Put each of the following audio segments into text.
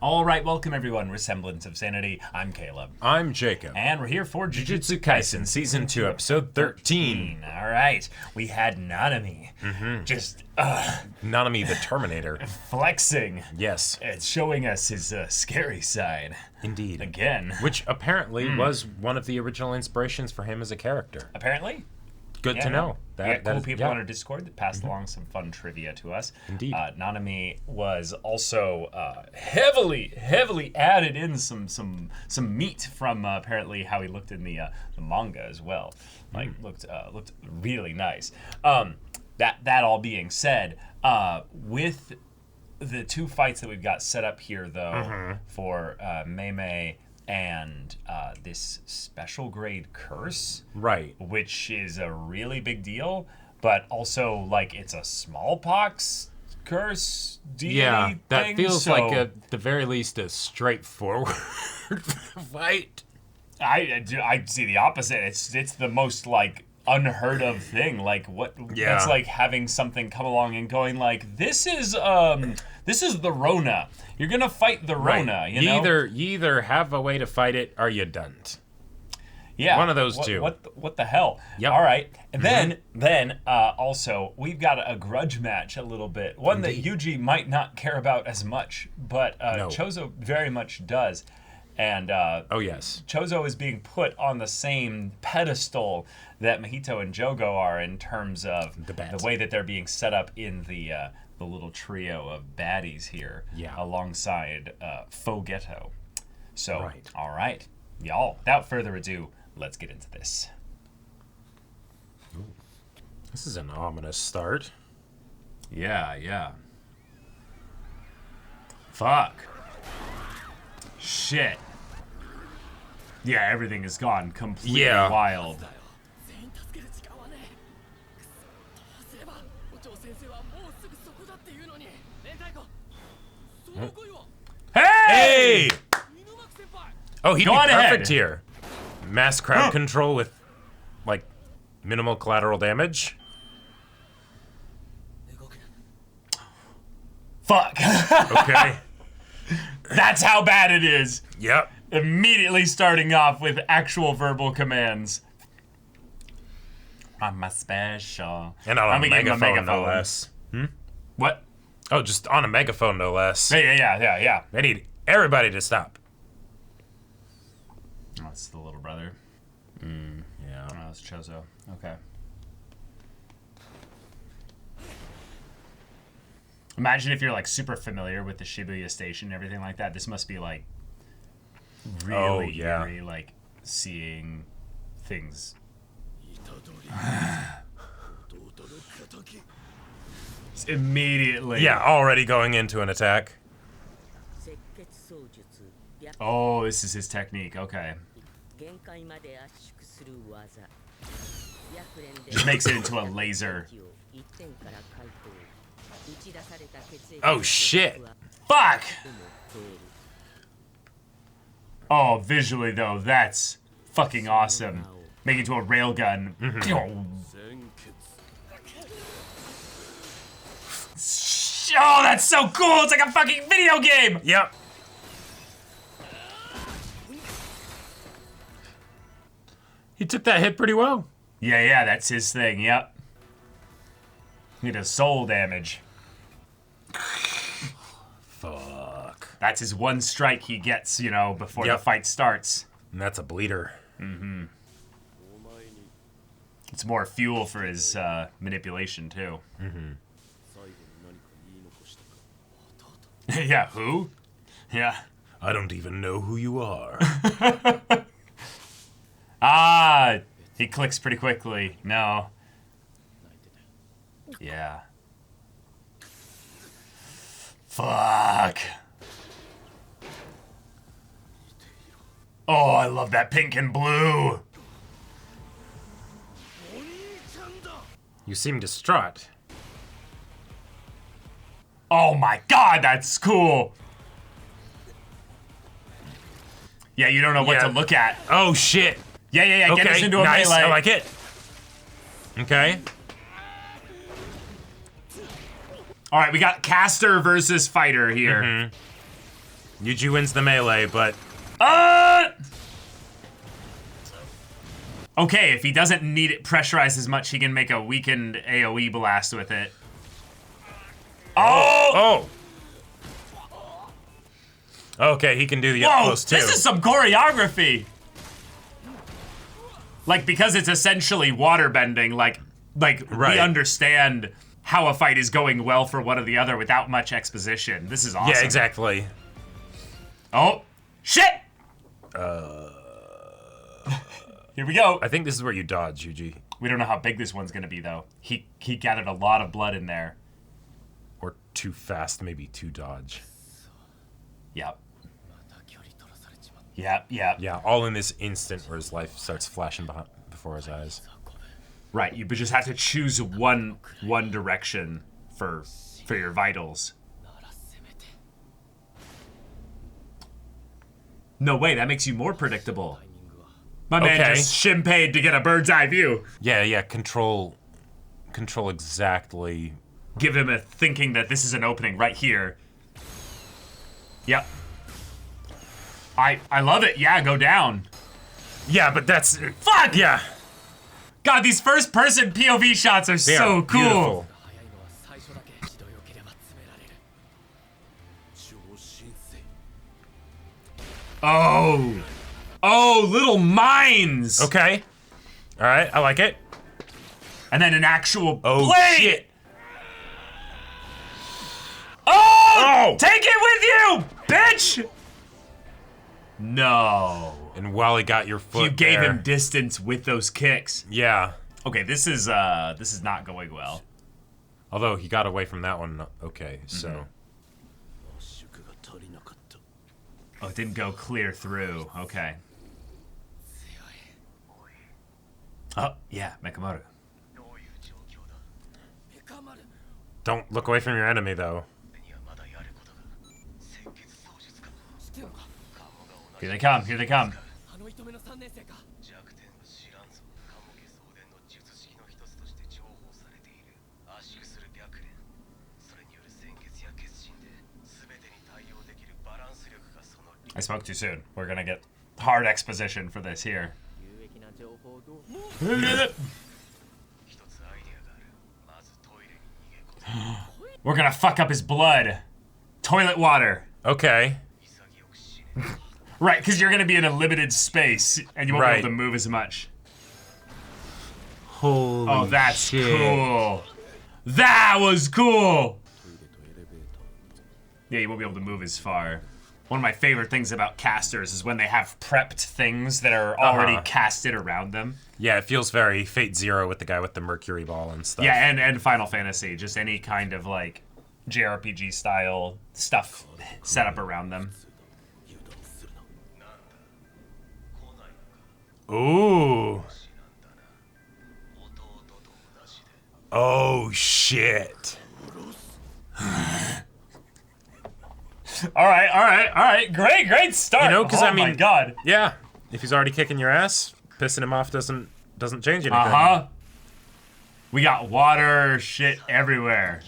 All right, welcome everyone. We're Semblance of Sanity. I'm Caleb. I'm Jacob. And we're here for Jujutsu Kaisen, Season 2, Episode 13. All right. We had Nanami. Just, Nanami the Terminator. flexing. Yes. It's showing us his scary side. Indeed. Again. Which apparently was one of the original inspirations for him as a character. Apparently. Good to know. We got cool people on our Discord that passed along some fun trivia to us. Indeed. Nanami was also heavily added in some meat from apparently how he looked in the manga as well. Like looked really nice. That all being said, with the two fights that we've got set up here though for Mei and this special grade curse, Right. which is a really big deal, but also like it's a smallpox curse deity that thing, feels so like at the very least a straightforward fight. I see the opposite. It's the most like unheard of thing. Like what? Yeah. It's like having something come along and going like, this is the Rona. You're gonna fight the Rona. You know? You either have a way to fight it or you don't. Yeah, one of those two. What the hell? Yep. All right, and then also we've got a grudge match a little bit. One that Yuji might not care about as much, but No. Chozo very much does. And Oh, yes. Chozo is being put on the same pedestal that Mahito and Jogo are in terms of The way that they're being set up in the little trio of baddies here, alongside Fogetto. So, Right. all right, y'all, without further ado, let's get into this. This is an ominous start. Yeah. Fuck. Shit. Yeah, everything has gone completely wild. Hey! Oh, he'd Go be on perfect ahead. here. Mass crowd control with, like, minimal collateral damage. Fuck. Okay. That's how bad it is. Yep. Immediately starting off with actual verbal commands. I'm a special. And on a megaphone, no less. What? Oh, just on a megaphone, no less. Yeah. They need everybody to stop. Oh, it's the little brother. Yeah. Oh, it's Chozo. Okay. Imagine if you're like super familiar with the Shibuya station and everything like that. This must be like really eerie, like seeing things. Immediately. Yeah, already going into an attack. Oh, this is his technique. Okay. Just makes it into a laser. Oh, shit. Fuck! Oh, visually though, that's fucking awesome. Make it to a railgun. Oh, that's so cool! It's like a fucking video game! Yep. He took that hit pretty well. Yeah, that's his thing, yep. He does soul damage. Fuck. That's his one strike he gets, you know, before the fight starts. And that's a bleeder. It's more fuel for his manipulation, too. Yeah, who? Yeah. I don't even know who you are. Ah, he clicks pretty quickly. No. Yeah. Fuck. Oh, I love that pink and blue. You seem distraught. Oh my god, that's cool. Yeah, you don't know what to look at. Oh, shit. Yeah. Okay, Get us into a nice. melee. I like it. Okay. All right, we got caster versus fighter here. Yuji wins the melee, but... Okay, if he doesn't need it pressurized as much, he can make a weakened AoE blast with it. Oh! Okay, he can do the up close too. This is some choreography! Like, because it's essentially water bending, like we understand how a fight is going well for one or the other without much exposition. This is awesome. Yeah, exactly. Oh, shit! Here we go. I think this is where you dodge, Yuji. We don't know how big this one's gonna be, though. He gathered a lot of blood in there. Or too fast, maybe too dodge. Yep. Yep. Yeah, all in this instant where his life starts flashing before his eyes. Right, you just have to choose one direction for your vitals. No way, that makes you more predictable. My man just shimpayed to get a bird's eye view. Yeah, control exactly. Give him a thinking that this is an opening right here. Yep. I love it. Yeah, go down. Yeah, but that's... Fuck! Yeah. God, these first-person POV shots are so cool. Beautiful. Oh, little mines. Okay. All right, I like it. And then an actual blade. Shit. Oh! Take it with you, bitch! No. And while he got your foot You gave there, him distance with those kicks. Yeah. Okay, this is not going well. Although he got away from that one. Okay, so. Oh, it didn't go clear through. Okay. Oh, yeah, Mekamaru. Don't look away from your enemy, though. Here they come, here they come. I spoke too soon. We're gonna get hard exposition for this here. We're gonna fuck up his blood. Toilet water. Okay. Right, because you're gonna be in a limited space and you won't be able to move as much. Holy that's shit. Cool. That was cool. Yeah, you won't be able to move as far. One of my favorite things about casters is when they have prepped things that are already casted around them. Yeah, it feels very Fate Zero with the guy with the Mercury ball and stuff. Yeah, and Final Fantasy, just any kind of like JRPG style stuff set up around them. Ooh. Oh shit. All right. Great start. You know, because oh I mean, my God. Yeah, if he's already kicking your ass, pissing him off doesn't change anything. We got water shit everywhere.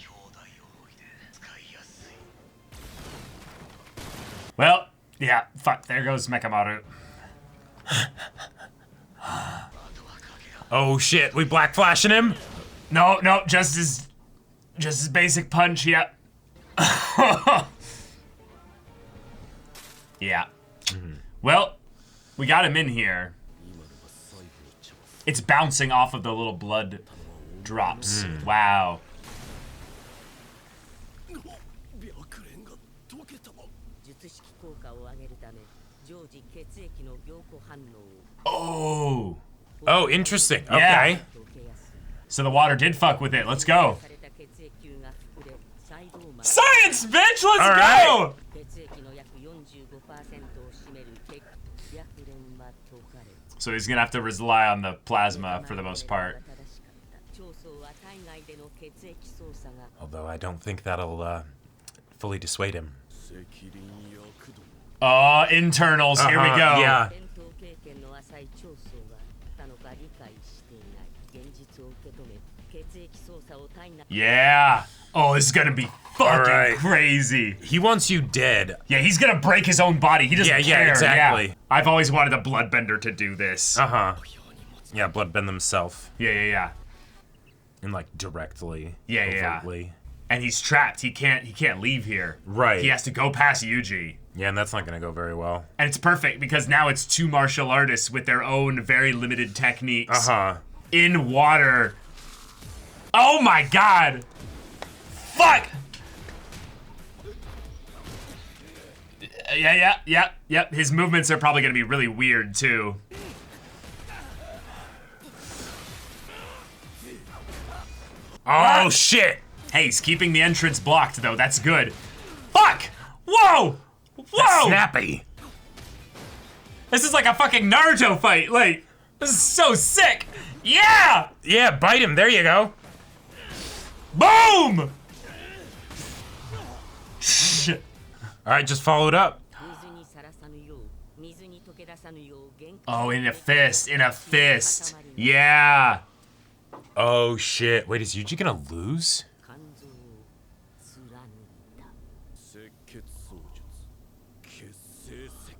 Well, yeah, fuck. There goes Mekamaru. Oh shit, we black flashing him? No, just his basic punch. Yeah. Yeah. Well, we got him in here. It's bouncing off of the little blood drops. Wow. Oh, interesting. Okay. Yeah. So the water did fuck with it. Let's go. Science, bitch! Let's go! So he's gonna have to rely on the plasma for the most part. Although I don't think that'll fully dissuade him. Oh, internals, here we go. Yeah. Yeah. Oh, this is gonna be fucking right. crazy. He wants you dead. Yeah, he's gonna break his own body. He doesn't care. Yeah, exactly. Yeah. I've always wanted a bloodbender to do this. Uh-huh. Yeah, bloodbend himself. Yeah. And like directly. Yeah. Overtly. And he's trapped. He can't leave here. Right. He has to go past Yuji. Yeah, and that's not gonna go very well. And it's perfect because now it's two martial artists with their own very limited techniques. In water. Oh my god! Fuck! Yep. His movements are probably gonna be really weird too. Oh shit! Hey, he's keeping the entrance blocked though, that's good. Fuck! Whoa! That's snappy. This is like a fucking Naruto fight, like, this is so sick! Yeah! Yeah, bite him, there you go. Boom! Shit. Alright, just follow it up. Oh, in a fist. Yeah. Oh shit. Wait, is Yuji gonna lose?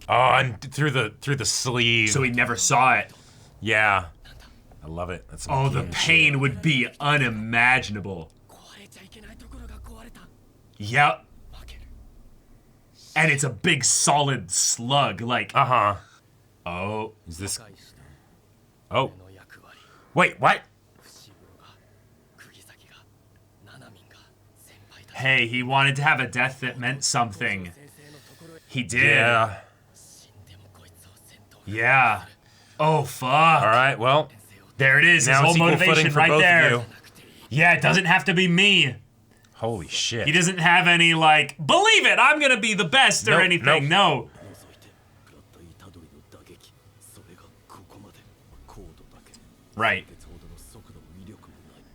Oh, and through the sleeve. So he never saw it. Yeah. I love it. That's some the game pain shit. would be unimaginable. Yep. And it's a big solid slug, like. Oh. Is this? Oh. Wait, what? Hey, he wanted to have a death that meant something. He did. Yeah. Oh, fuck. Alright, well. There it is, his Now whole it's equal motivation footing for right both there. of you. Yeah, it doesn't have to be me. Holy shit. He doesn't have any, like, believe it, I'm gonna be the best or anything. No. Right.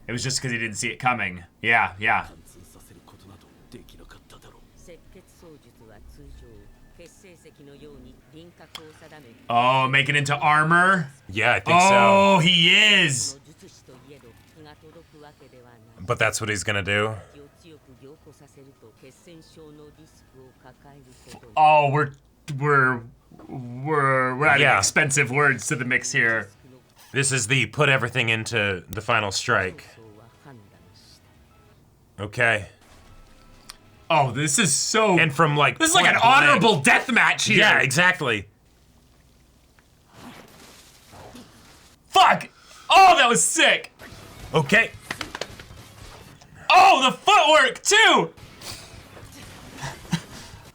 It was just because he didn't see it coming. Yeah. Oh, make it into armor? Yeah, I think so. Oh, he is! But that's what he's gonna do. Oh, we're adding Yeah. expensive words to the mix here. This is the put everything into the final strike. Okay. Oh, this is so... And from like this is like an point blank- honorable death match here. Yeah, exactly. Fuck! Oh, that was sick! Okay. Oh, the footwork, too!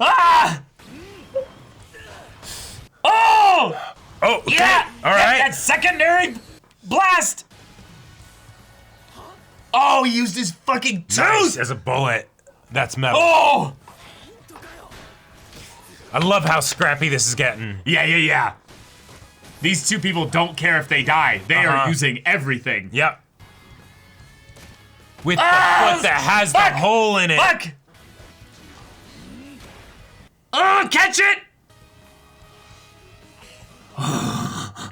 Ah! Oh! Oh, okay. Yeah! All right. That secondary blast! Oh, he used his fucking tooth! Nice, as a bullet. That's metal. Oh! I love how scrappy this is getting. Yeah. These two people don't care if they die. They are using everything. Yep. With the foot that has the hole in it. Fuck! Oh, catch it!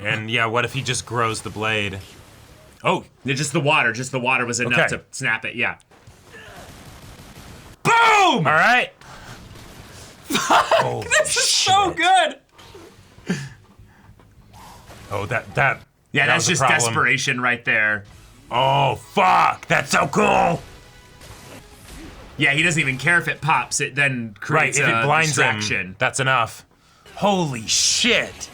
And yeah, what if he just grows the blade? Oh, Just the water was enough Okay. to snap it, yeah. Boom! all right. Holy This is so good! Oh, that Yeah, that that's was a just problem. desperation right there. Oh, fuck. That's so cool. Yeah, he doesn't even care if it pops. It then Right, creates if a it blinds distraction. him, that's enough. Holy shit.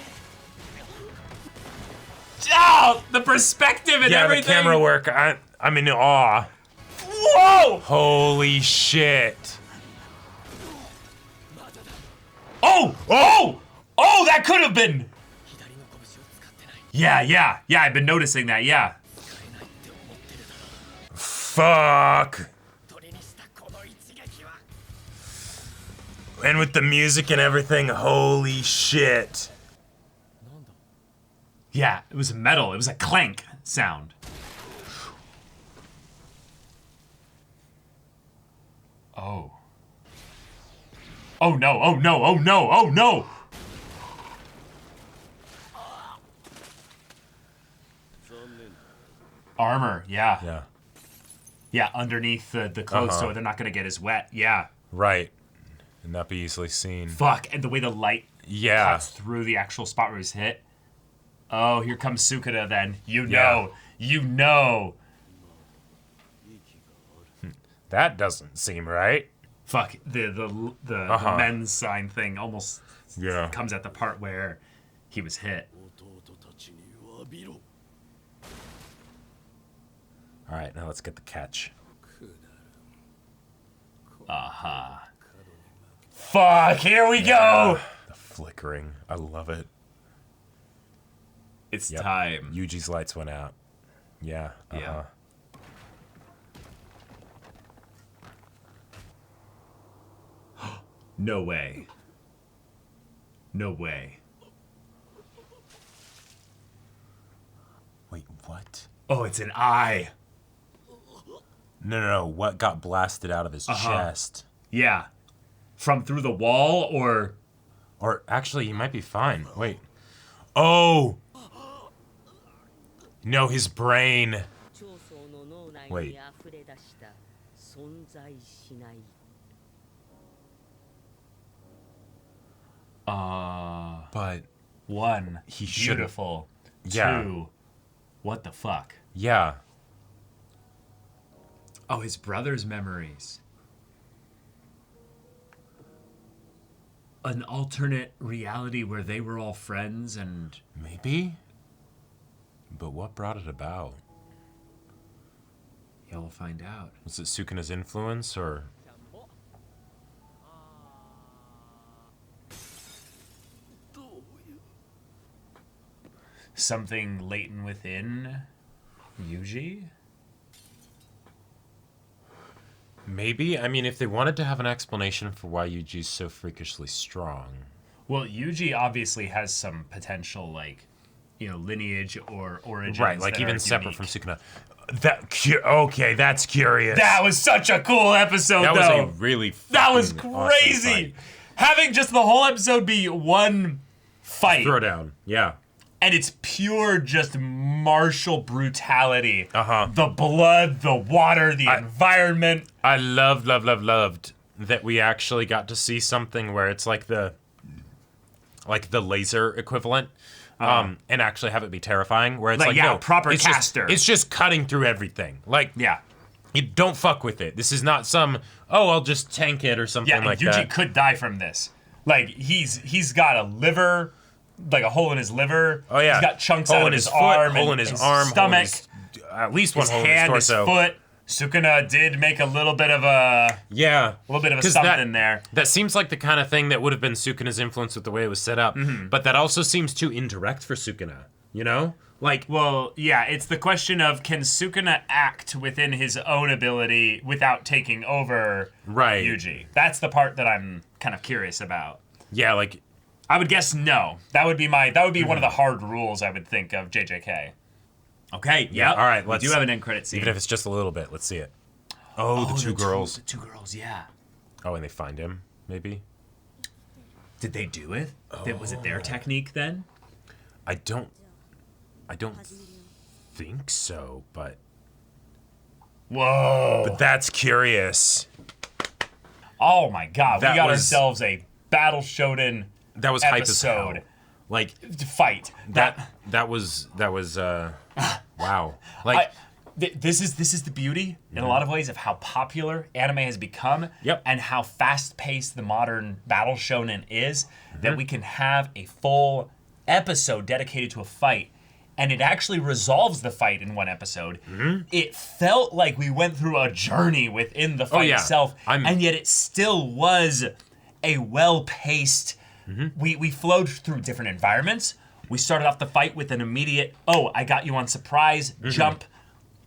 Oh, the perspective and Yeah, everything. the camera work, I'm in awe. Whoa! Holy shit. Oh, that could have been. Yeah, I've been noticing that, yeah. Fuck. And with the music and everything, holy shit. Yeah, it was metal. It was a clank sound. Oh. Oh no, oh no, oh no, oh no! Armor, yeah. Yeah. Yeah, underneath the clothes so they're not going to get as wet. Yeah. Right. And not be easily seen. Fuck, and the way the light cuts through the actual spot where he's hit. Oh, here comes Sukuna then. You know. You know. That doesn't seem right. Fuck, the men's sign thing almost comes at the part where he was hit. All right, now let's get the catch. Fuck, here we go! The flickering. I love it. It's time. Yuji's lights went out. Yeah. Yeah. No way. No way. Wait, what? Oh, it's an eye. No. What got blasted out of his chest? Yeah. From through the wall, or... Or actually, he might be fine. Wait. Oh! No, his brain. Wait. But... One, he should. Beautiful. Yeah. Two, what the fuck? Yeah. Oh, his brother's memories. An alternate reality where they were all friends and... Maybe? But what brought it about? Yeah, we'll find out. Was it Sukuna's influence, or... Something latent within Yuji? Maybe? I mean, if they wanted to have an explanation for why Yuji's so freakishly strong... Well, Yuji obviously has some potential, like, you know, lineage or origins. Right, like even separate from Sukuna. Okay, that's curious. That was such a cool episode, that though. That was a really That was crazy! Awesome Having just the whole episode be one fight. Throwdown, yeah. And it's pure just martial brutality. Uh-huh. The blood, the water, the environment. I loved that we actually got to see something where it's like the laser equivalent. And actually have it be terrifying, where it's no, proper caster. It's just cutting through everything. Like, you don't fuck with it. This is not some, I'll just tank it or something like Yuji that. Yuji could die from this. Like, he's got a liver, like a hole in his liver. Oh, yeah. He's got chunks hole out in of his his foot, arm, hole in his arm, stomach, at least one his hole in hand, his torso. his foot. Sukuna did make a little bit of a something there. That seems like the kind of thing that would have been Sukuna's influence with the way it was set up, but that also seems too indirect for Sukuna, you know? Like, well, yeah, it's the question of, can Sukuna act within his own ability without taking over Yuji? That's the part that I'm kind of curious about. Yeah, like, I would guess no. That would be one of the hard rules I would think of JJK. Okay, yeah. All right, we do have an end credit scene. Even if it's just a little bit, let's see it. Oh, the two girls. The two girls, yeah. Oh, and they find him, maybe? Did they do it? Was it their technique then? I don't think so, but... Whoa. But that's curious. Oh my god, we got ourselves a Battle Shonen that was hype as hell. Like, fight. That was wow. Like, this is the beauty in a lot of ways of how popular anime has become, and how fast-paced the modern Battle Shonen is, that we can have a full episode dedicated to a fight, and it actually resolves the fight in one episode. It felt like we went through a journey within the fight itself, and yet it still was a well-paced. We flowed through different environments. We started off the fight with an immediate, I got you on surprise, jump,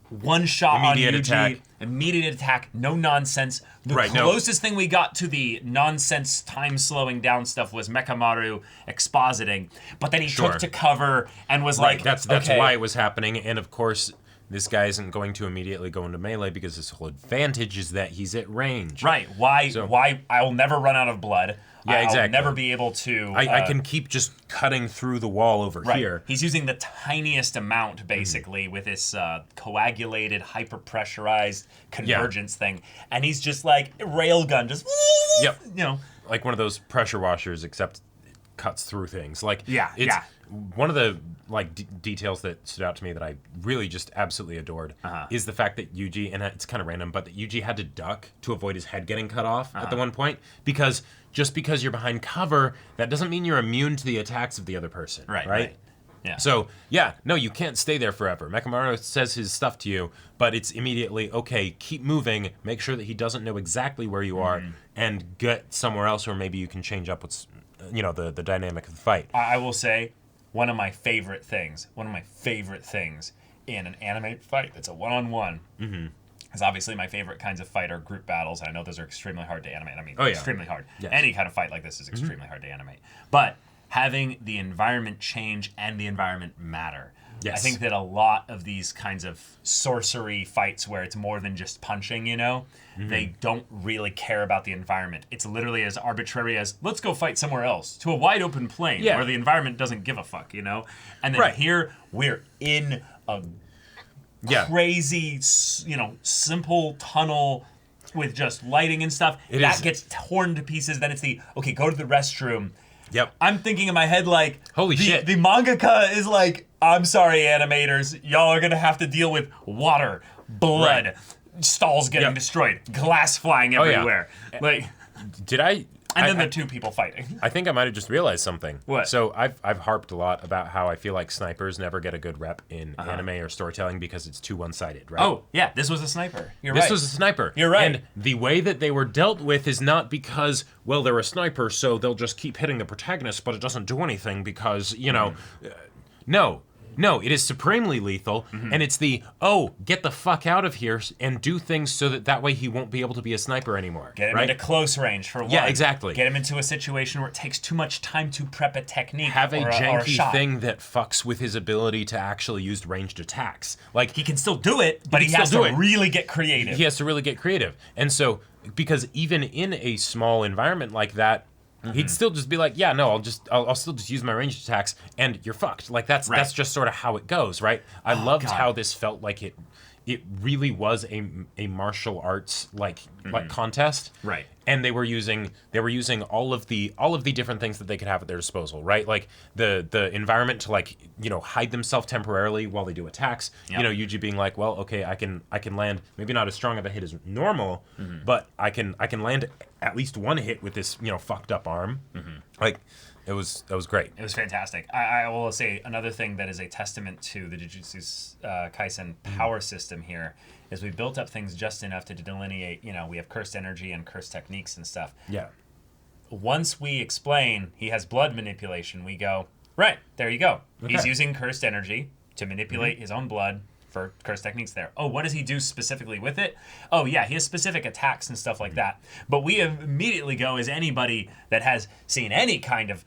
one shot immediate on Yuji, attack. Immediate attack, no nonsense. The closest thing we got to the nonsense time slowing down stuff was Mechamaru expositing, but then he took to cover and was like, that's why it was happening, and of course this guy isn't going to immediately go into melee because his whole advantage is that he's at range. Right. Why I'll never run out of blood. Yeah, exactly. I'll never be able to... I can keep just cutting through the wall over here. He's using the tiniest amount, basically, with this coagulated, hyper-pressurized convergence thing. And he's just like, railgun, just... Yep. You know. Like one of those pressure washers, except it cuts through things. Like, yeah. One of the details that stood out to me that I really just absolutely adored is the fact that Yuji, and it's kind of random, but that Yuji had to duck to avoid his head getting cut off at the one point, because just because you're behind cover, that doesn't mean you're immune to the attacks of the other person. Right? Yeah. So, no, you can't stay there forever. Mekamaru says his stuff to you, but it's immediately, okay, keep moving, make sure that he doesn't know exactly where you are, and get somewhere else where maybe you can change up what's, the dynamic of the fight. I will say, one of my favorite things in an anime fight that's a one-on-one, because obviously my favorite kinds of fight are group battles. I know those are extremely hard to animate. I mean, extremely hard. Yes. Any kind of fight like this is extremely hard to animate. But having the environment change and the environment matter. Yes. I think that a lot of these kinds of sorcery fights where it's more than just punching, they don't really care about the environment. It's literally as arbitrary as, let's go fight somewhere else, to a wide open plain where the environment doesn't give a fuck, And then here, we're in a crazy, simple tunnel with just lighting and stuff. Gets torn to pieces. Then it's go to the restroom. Yep. I'm thinking in my head like, holy shit. The mangaka is like, I'm sorry, animators, y'all are gonna have to deal with water, blood, stalls getting destroyed, glass flying everywhere. Like, then the two people fighting. I think I might have just realized something. What? So I've harped a lot about how I feel like snipers never get a good rep in anime or storytelling because it's too one-sided, right? Oh, yeah, this was a sniper. This was a sniper. You're right. And the way that they were dealt with is not because, well, they're a sniper, so they'll just keep hitting the protagonist, but it doesn't do anything because, No, it is supremely lethal, and it's get the fuck out of here and do things so that way he won't be able to be a sniper anymore. Get him into close range, for one. Yeah, exactly. Get him into a situation where it takes too much time to prep a technique. Have a janky shot. thing that fucks with his ability to actually use ranged attacks. Like, he can still do it, but he has to really get creative. He has to really get creative. And so, because even in a small environment like that, he'd still just be like, I'll still just use my ranged attacks, and you're fucked. Like, that's just sort of how it goes, right? I loved how this felt like it really was a martial arts like contest, right? And they were using all of the different things that they could have at their disposal, right? Like the environment to hide themselves temporarily while they do attacks. Yep. Yuji being like, well, okay, I can land maybe not as strong of a hit as normal, but I can land at least one hit with this fucked up arm. Like, that was great. It was fantastic. I will say another thing that is a testament to the Jujutsu Kaisen power system here is we built up things just enough to delineate, we have cursed energy and cursed techniques and stuff. Yeah. Once we explain he has blood manipulation, we go, right, there you go. Okay. He's using cursed energy to manipulate his own blood for cursed techniques there. Oh, what does he do specifically with it? Oh, yeah, he has specific attacks and stuff like that. But we immediately go, as anybody that has seen any kind of,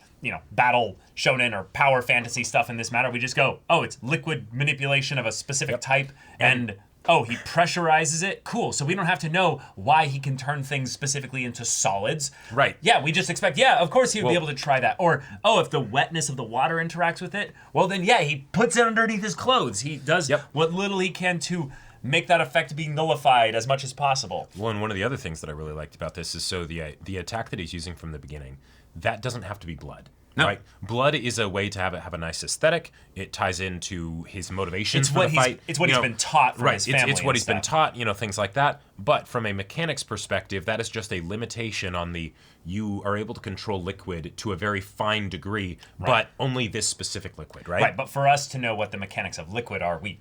battle shounen or power fantasy stuff in this matter, we just go, oh, it's liquid manipulation of a specific type, and he pressurizes it. Cool. So we don't have to know why he can turn things specifically into solids. Right. Yeah, we just expect, of course he would be able to try that. Or, if the wetness of the water interacts with it, well then, he puts it underneath his clothes. He does what little he can to make that effect be nullified as much as possible. Well, and one of the other things that I really liked about this is the attack that he's using from the beginning, that doesn't have to be blood. No. Right? Blood is a way to have a nice aesthetic. It ties into his motivations for the fight. It's what he's been taught from his family. It's what he's been taught, things like that. But from a mechanics perspective, that is just a limitation on you are able to control liquid to a very fine degree, but only this specific liquid, right? Right, but for us to know what the mechanics of liquid are, we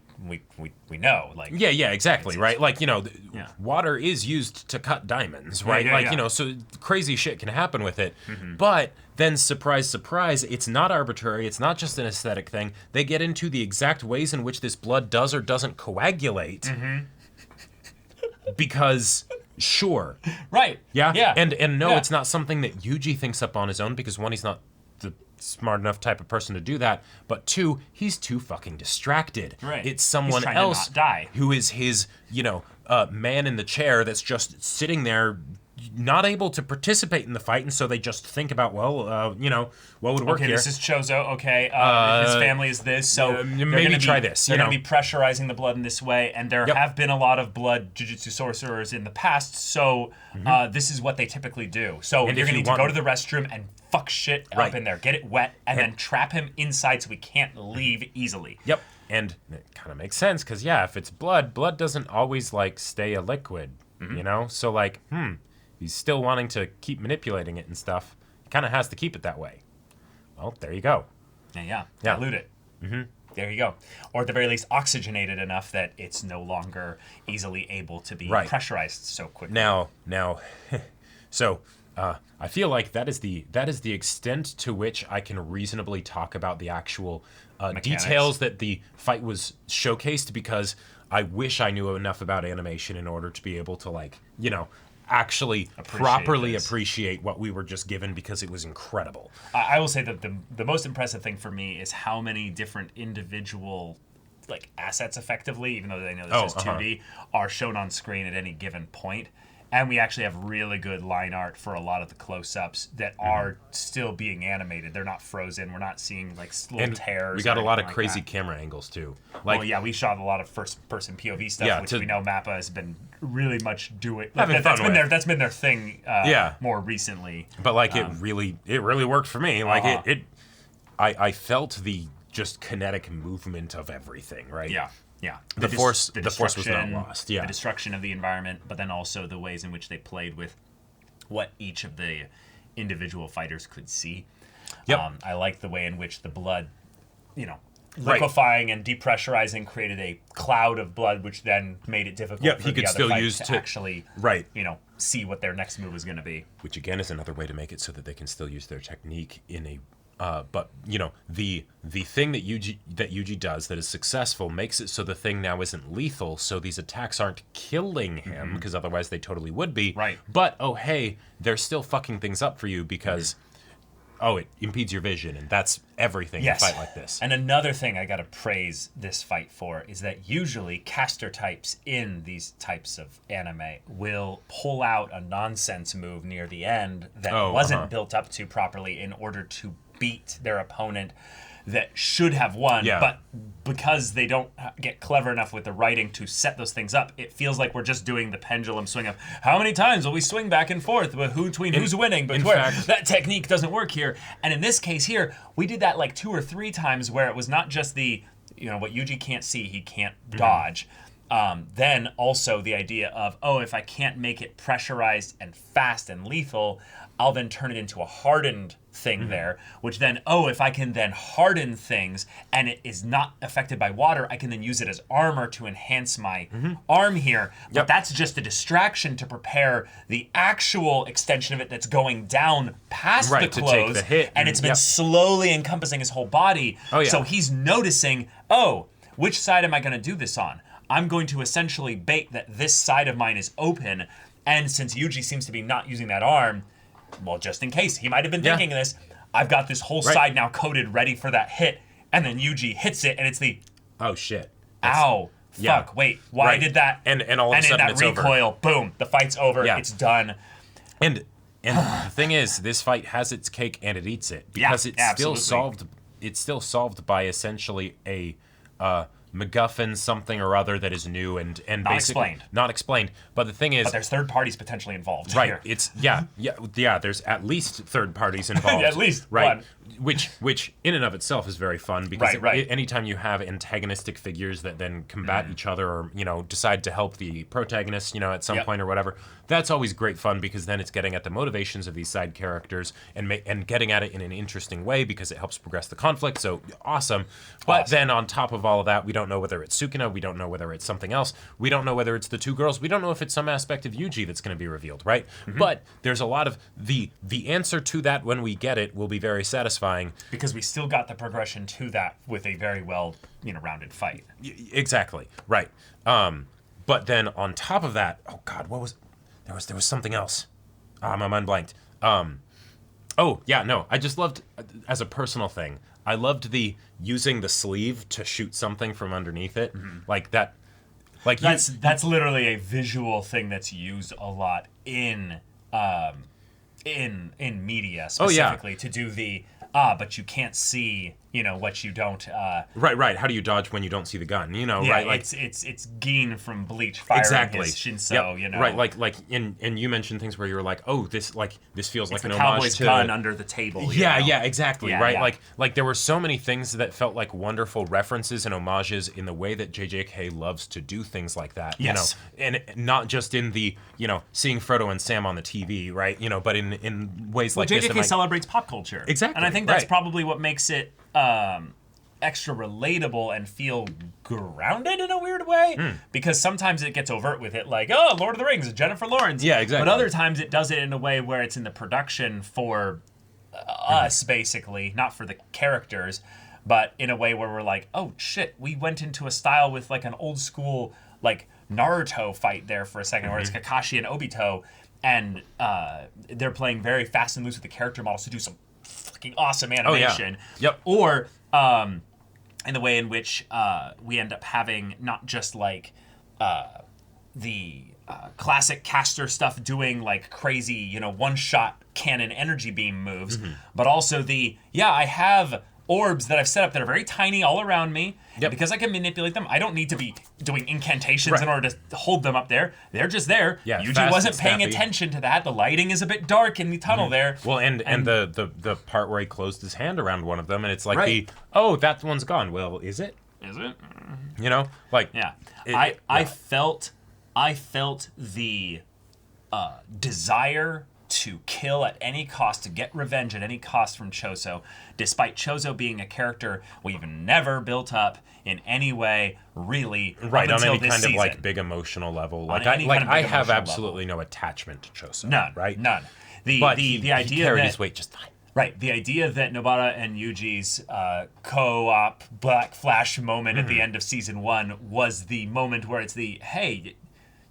know. Like, yeah, exactly, right? Like, water is used to cut diamonds, right? So crazy shit can happen with it. But then, surprise, surprise, it's not arbitrary. It's not just an aesthetic thing. They get into the exact ways in which this blood does or doesn't coagulate. Because, sure. Right. Yeah? Yeah. And no, it's not something that Yuji thinks up on his own because, one, he's not the smart enough type of person to do that, but 2, he's too fucking distracted. Right. It's someone He's trying to else not die. who is his, man in the chair that's just sitting there, not able to participate in the fight, and so they just think about, what would work Okay, here? this is Chozo. Okay, his family is this, so maybe try this. They're going to be pressurizing the blood in this way, and there Yep. have been a lot of blood jujutsu sorcerers in the past, so this is what they typically do. So And you're if going you to need to want- go to the restroom and fuck shit Right. up in there, get it wet, and then trap him inside so he can't leave easily. Yep. And it kind of makes sense because, if it's blood doesn't always, stay a liquid, So, he's still wanting to keep manipulating it and stuff. He kind of has to keep it that way. Well, there you go. Yeah. Yeah. Dilute it. There you go. Or at the very least, oxygenated enough that it's no longer easily able to be Right. pressurized so quickly. Now, so I feel like that is the extent to which I can reasonably talk about the actual details that the fight was showcased, because I wish I knew enough about animation in order to be able to actually properly appreciate what we were just given, because it was incredible. I will say that the most impressive thing for me is how many different individual assets, effectively, even though they know this is 2D, are shown on screen at any given point. And we actually have really good line art for a lot of the close-ups that are still being animated. They're not frozen. We're not seeing little tears. We got a lot of like crazy that. camera angles too. We shot a lot of first-person POV stuff, which we know Mappa has been really much doing. Having fun with. That's been their thing. More recently. But it really worked for me. I felt the just kinetic movement of everything. Right. Yeah. The force was not lost. Yeah. The destruction of the environment, but then also the ways in which they played with what each of the individual fighters could see. Yep. I like the way in which the blood, liquefying and depressurizing created a cloud of blood, which then made it difficult for he the could other still fight use to actually, see what their next move was going to be. Which again is another way to make it so that they can still use their technique in a. But the thing that Yuji does that is successful makes it so the thing now isn't lethal, so these attacks aren't killing him, because otherwise they totally would be. Right. But they're still fucking things up for you because it impedes your vision, and that's everything in a fight like this. And another thing I gotta praise this fight for is that usually caster types in these types of anime will pull out a nonsense move near the end that wasn't built up to properly in order to beat their opponent that should have won, but because they don't get clever enough with the writing to set those things up, it feels like we're just doing the pendulum swing of how many times will we swing back and forth between who's winning, but that technique doesn't work here. And in this case here, we did that 2 or 3 times where it was not just the, what Yuji can't see, he can't dodge. Then also the idea of, if I can't make it pressurized and fast and lethal, I'll then turn it into a hardened thing there, which then, if I can then harden things and it is not affected by water, I can then use it as armor to enhance my arm here. But that's just a distraction to prepare the actual extension of it that's going down past the clothes. To take the hit. And it's been slowly encompassing his whole body. So he's noticing, which side am I going to do this on? I'm going to essentially bait that this side of mine is open, and since Yuji seems to be not using that arm, well, just in case, he might have been thinking of this, I've got this whole side now coated, ready for that hit, and then Yuji hits it, and it's the... Oh, shit. Fuck, wait, why did that... And all of a sudden it's over. And in that recoil, boom, the fight's over, it's done. And the thing is, this fight has its cake and it eats it, because it's still solved by essentially a... MacGuffin something or other that is new and not basically not explained. But the thing is, but there's third parties potentially involved. Right. Here. It's there's at least third parties involved. At least right. one. Which in and of itself is very fun, because anytime you have antagonistic figures that then combat each other, or decide to help the protagonist at some point or whatever, that's always great fun, because then it's getting at the motivations of these side characters and getting at it in an interesting way, because it helps progress the conflict. So awesome. But then on top of all of that, we don't know whether it's Sukuna, we don't know whether it's something else, we don't know whether it's the 2 girls, we don't know if it's some aspect of Yuji that's going to be revealed, right? But there's a lot of the answer to that when we get it will be very satisfying, because we still got the progression to that with a very well rounded fight. Exactly, right. But then on top of that, oh god, what was there was something else. My mind blanked. Oh, yeah, no. I just loved, as a personal thing, I loved the using the sleeve to shoot something from underneath it. Like that. Like That's literally a visual thing that's used a lot in media specifically to do the but you can't see, what you don't Right. How do you dodge when you don't see the gun? yeah, right? Like it's Geen from Bleach firing his Shinso, Yep. Right, like and you mentioned things where you were like, oh, this feels like the an homage cowboy's to gun under the table. Yeah, exactly. Yeah, right. yeah. Like there were so many things that felt like wonderful references and homages in the way that JJK loves to do things like that. Yes. And not just in the, seeing Frodo and Sam on the TV, right? But in ways like this. JJK celebrates pop culture. Exactly, And I think that's right. probably what makes it extra relatable and feel grounded in a weird way, because sometimes it gets overt with it, like, oh, Lord of the Rings, Jennifer Lawrence. Yeah, exactly. But other times it does it in a way where it's in the production for us, basically, not for the characters, but in a way where we're like, oh, shit, we went into a style with, like, an old school, like, Naruto fight there for a second, where it's Kakashi and Obito, and they're playing very fast and loose with the character models to do some fucking awesome animation. Yep. Or in the way in which we end up having not just like the classic caster stuff doing like crazy, one-shot cannon energy beam moves, but also I have orbs that I've set up that are very tiny all around me. Yep. Because I can manipulate them, I don't need to be doing incantations in order to hold them up there. They're just there. Yeah, Yuji fast wasn't and paying snappy. attention to that. The lighting is a bit dark in the tunnel there. Well, and the part where he closed his hand around one of them, and it's like Right. that one's gone. Well, is it? Is it? Like Yeah. It- I felt the desire to kill at any cost, to get revenge at any cost from Choso, despite Choso being a character we've never built up in any way, really, right up on until any this kind of season. like big emotional level. Like any kind of I big have emotional absolutely no attachment to Choso. None. Right. None. The But the idea he carried that his weight just fine. Right, the idea that Nobara and Yuji's co-op Black Flash moment at the end of season 1 was the moment where it's the, hey,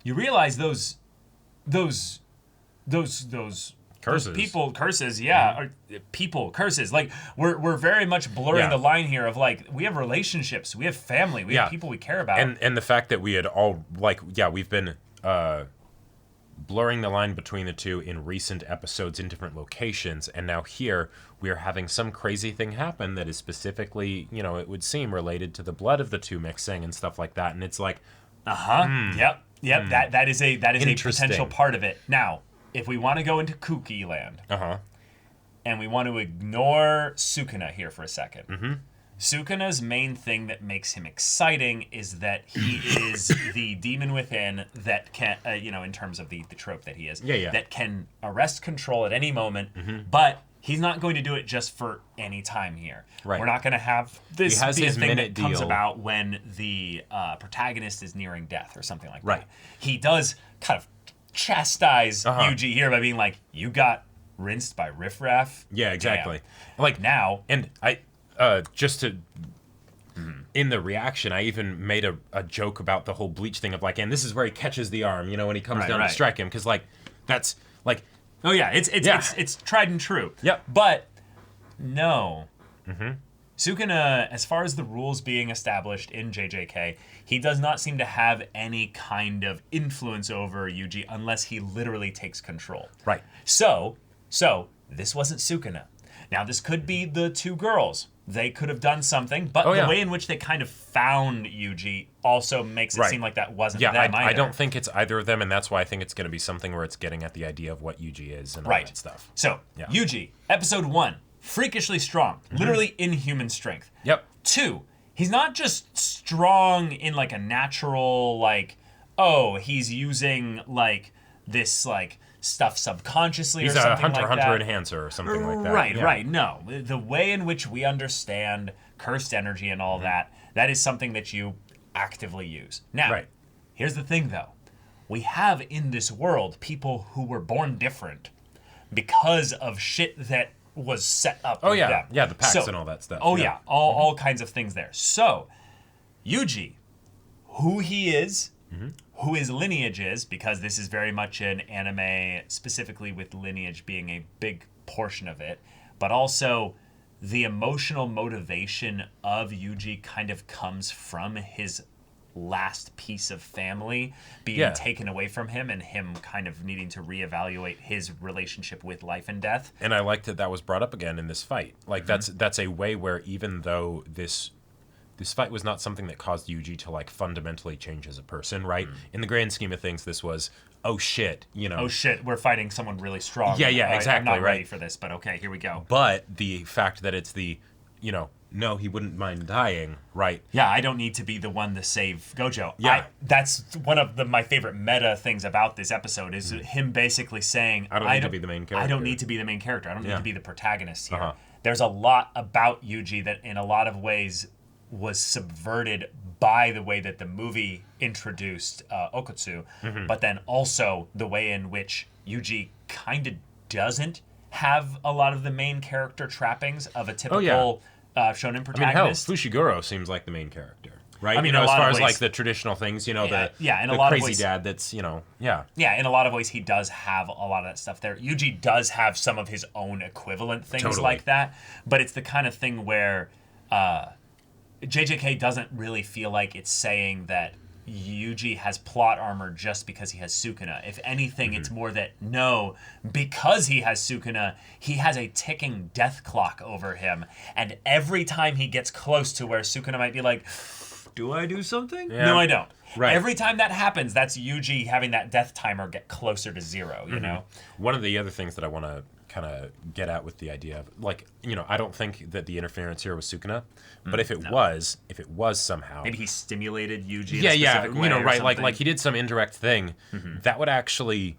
you realize those Curses. people curses, or people curses. Like we're very much blurring Yeah. the line here of like, we have relationships, we have family, we have people we care about. And the fact that we had all we've been blurring the line between the two in recent episodes in different locations, and now here we are having some crazy thing happen that is specifically, it would seem related to the blood of the two mixing and stuff like that, and it's like, Yep. That is a Interesting. potential part of it. Now, if we want to go into kooky land, uh-huh. and we want to ignore Sukuna here for a second. Sukuna's main thing that makes him exciting is that he is the demon within that can, in terms of the trope that he is, that can arrest control at any moment, but he's not going to do it just for any time here. Right. We're not going to have this He has be a his thing minute that comes deal. about when the protagonist is nearing death or something like Right. that. He does kind of chastise Yuji here by being like, you got rinsed by riffraff? Yeah, exactly. Damn. Like Now... And I just to in the reaction, I even made a joke about the whole Bleach thing of like, and this is where he catches the arm, when he comes down to strike him, because like that's like, oh yeah, it's tried and true. Yep. But no, Sukuna, as far as the rules being established in JJK, he does not seem to have any kind of influence over Yuji unless he literally takes control. Right. So this wasn't Sukuna. Now this could be the two girls. They could have done something, but the way in which they kind of found Yuji also makes it seem like that wasn't them either. I don't think it's either of them, and that's why I think it's going to be something where it's getting at the idea of what Yuji is and all that stuff. So, Yuji, episode 1, freakishly strong, literally inhuman strength. Yep. 2, he's not just strong in like a natural, like, he's using like this like stuff subconsciously He's or something a hunter like that. enhancer or something like that. Right. No, the way in which we understand cursed energy and all that is something that you actively use. Now, here's the thing though. We have in this world people who were born different because of shit that was set up with them. Yeah, the packs and all that stuff. All kinds of things there. So, Yuji, who he is, who his lineage is, because this is very much an anime, specifically with lineage being a big portion of it, but also the emotional motivation of Yuji kind of comes from his last piece of family being taken away from him and him kind of needing to reevaluate his relationship with life and death. And I liked that was brought up again in this fight. Like that's a way where even though this fight was not something that caused Yuji to like fundamentally change as a person, right? In the grand scheme of things, this was, oh shit, oh shit, we're fighting someone really strong. Yeah, exactly. I'm not ready right for this, but okay, here we go. But the fact that it's the, no, he wouldn't mind dying, right? Yeah, I don't need to be the one to save Gojo. Yeah. That's one of my favorite meta things about this episode is him basically saying, I don't need to be the main character. I don't need to be the main character. I don't need to be the protagonist here. There's a lot about Yuji that in a lot of ways was subverted by the way that the movie introduced Okutsu, but then also the way in which Yuji kind of doesn't have a lot of the main character trappings of a typical shonen protagonist. I mean, hell, Fushiguro seems like the main character, right? I mean, as far as like the traditional things, in the a lot crazy of ways, dad that's, in a lot of ways he does have a lot of that stuff there. Yuji does have some of his own equivalent things like that, but it's the kind of thing where JJK doesn't really feel like it's saying that Yuji has plot armor just because he has Sukuna. If anything, it's more that, no, because he has Sukuna, he has a ticking death clock over him. And every time he gets close to where Sukuna might be like, do I do something? Yeah. No, I don't. Right. Every time that happens, that's Yuji having that death timer get closer to 0, you know? One of the other things that I want to kind of get at with the idea of, like, I don't think that the interference here was Sukuna, but if it was somehow, maybe he stimulated Yuji. Right, like he did some indirect thing that would actually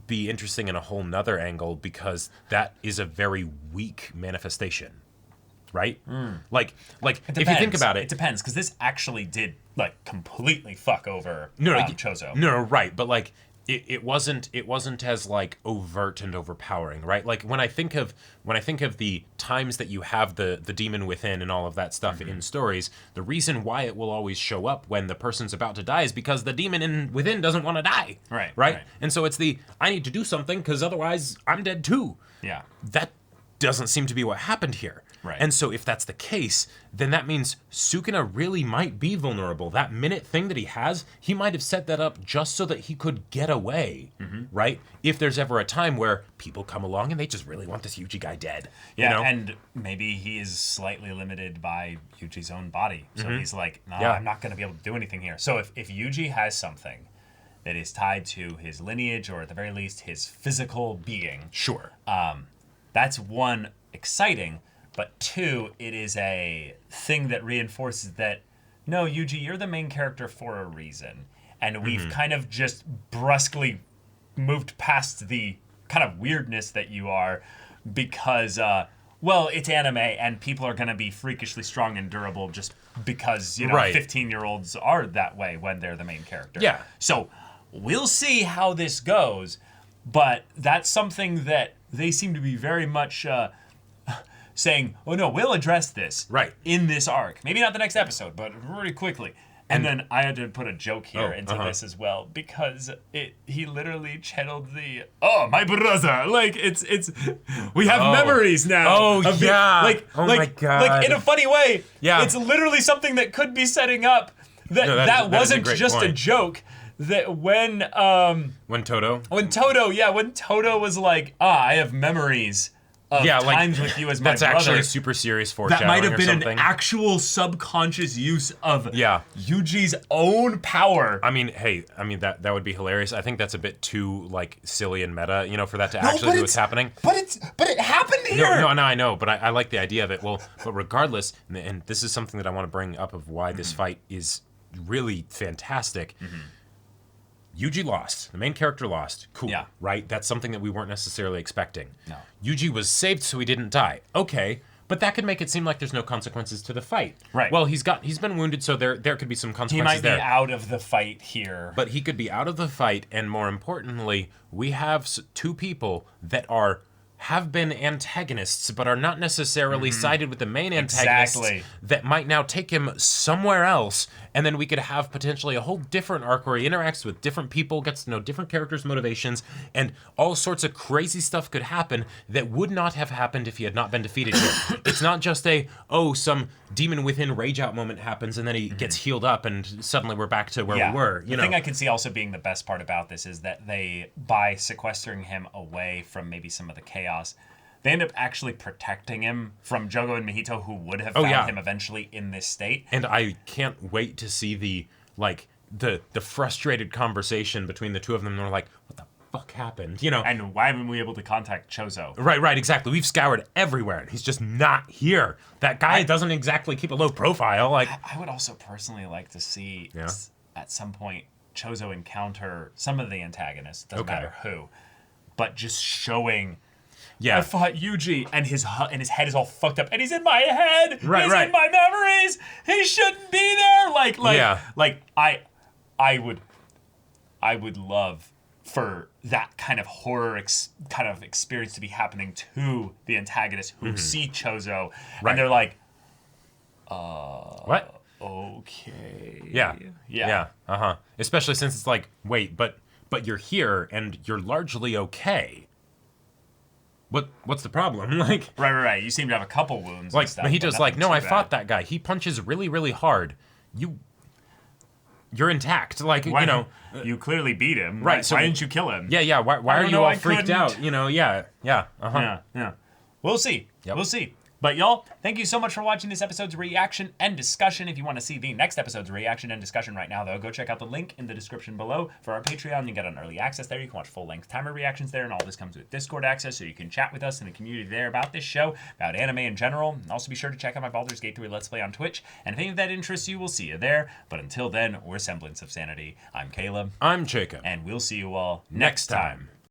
be interesting in a whole nother angle, because that is a very weak manifestation, right? Like if you think about it depends, because this actually did like completely fuck over Chozo. No, right, but like. It wasn't as like overt and overpowering, right? Like when I think of the times that you have the demon within and all of that stuff in stories, the reason why it will always show up when the person's about to die is because the demon within doesn't want to die. Right? And so it's I need to do something because otherwise I'm dead too. Yeah. That doesn't seem to be what happened here. Right. And so if that's the case, then that means Sukuna really might be vulnerable. That minute thing that he has, he might have set that up just so that he could get away, right? If there's ever a time where people come along and they just really want this Yuji guy dead. Yeah, and maybe he is slightly limited by Yuji's own body. So he's like, I'm not going to be able to do anything here. So if Yuji has something that is tied to his lineage, or at the very least his physical being, sure, that's one, exciting. But 2, it is a thing that reinforces that, no, Yuji, you're the main character for a reason. And we've kind of just brusquely moved past the kind of weirdness that you are because, it's anime and people are going to be freakishly strong and durable just because, 15-year-olds are that way when they're the main character. Yeah. So we'll see how this goes, but that's something that they seem to be very much... saying, oh no, we'll address this in this arc. Maybe not the next episode, but really quickly. And then I had to put a joke here into this as well, because he literally channeled my brother. Like it's we have memories now. Oh yeah. My God. Like in a funny way. Yeah. It's literally something that could be setting up that wasn't just a joke. That when Toto was like, I have memories of times with you as my brother. That's actually super serious foreshadowing. That might have been an actual subconscious use of Yuji's own power. I mean, that would be hilarious. I think that's a bit too like silly and meta, for that to actually be what's happening. But it happened here. No, I know, but I like the idea of it. Well, but regardless, and this is something that I want to bring up of why this fight is really fantastic. Yuji lost. The main character lost. Cool. Yeah. Right? That's something that we weren't necessarily expecting. No. Yuji was saved so he didn't die. Okay. But that could make it seem like there's no consequences to the fight. Right. Well, he's been wounded, so there could be some consequences there. He might be out of the fight here. But he could be out of the fight, and more importantly, we have 2 people that are have been antagonists, but are not necessarily sided with the main antagonists Exactly. that might now take him somewhere else, and then we could have potentially a whole different arc where he interacts with different people, gets to know different characters' motivations, and all sorts of crazy stuff could happen that would not have happened if he had not been defeated here. It's not just some demon within rage out moment happens and then he gets healed up and suddenly we're back to where we were. The thing I can see also being the best part about this is that they, by sequestering him away from maybe some of the chaos, they end up actually protecting him from Jogo and Mahito, who would have found him eventually in this state. And I can't wait to see the frustrated conversation between the two of them. And they're like, what the fuck happened? And why haven't we able to contact Chozo? Right, exactly. We've scoured everywhere, and he's just not here. That guy doesn't exactly keep a low profile. Like, I would also personally like to see at some point Chozo encounter some of the antagonists, doesn't matter who, but just showing. Yeah. I fought Yuji, and his head is all fucked up, and he's in my head. Right, he's right. in my memories. He shouldn't be there. I would love for that kind of horror kind of experience to be happening to the antagonists who see Chozo, and they're like, what? Okay. Yeah. Especially since it's like, wait, but you're here and you're largely okay. What's the problem? Like, right. You seem to have a couple wounds. Like, and stuff, Mahito's like, no, I fought that guy. He punches really, really hard. You're intact. Like, you clearly beat him. Right. So why didn't you kill him? Yeah. Why are you all freaked out? Yeah. Yeah. We'll see. Yep. We'll see. But y'all, thank you so much for watching this episode's reaction and discussion. If you want to see the next episode's reaction and discussion right now, though, go check out the link in the description below for our Patreon. You get an early access there. You can watch full-length timer reactions there, and all this comes with Discord access, so you can chat with us in the community there about this show, about anime in general. And also be sure to check out my Baldur's Gate 3 Let's Play on Twitch. And if any of that interests you, we'll see you there. But until then, we're Semblance of Sanity. I'm Caleb. I'm Jacob. And we'll see you all next time.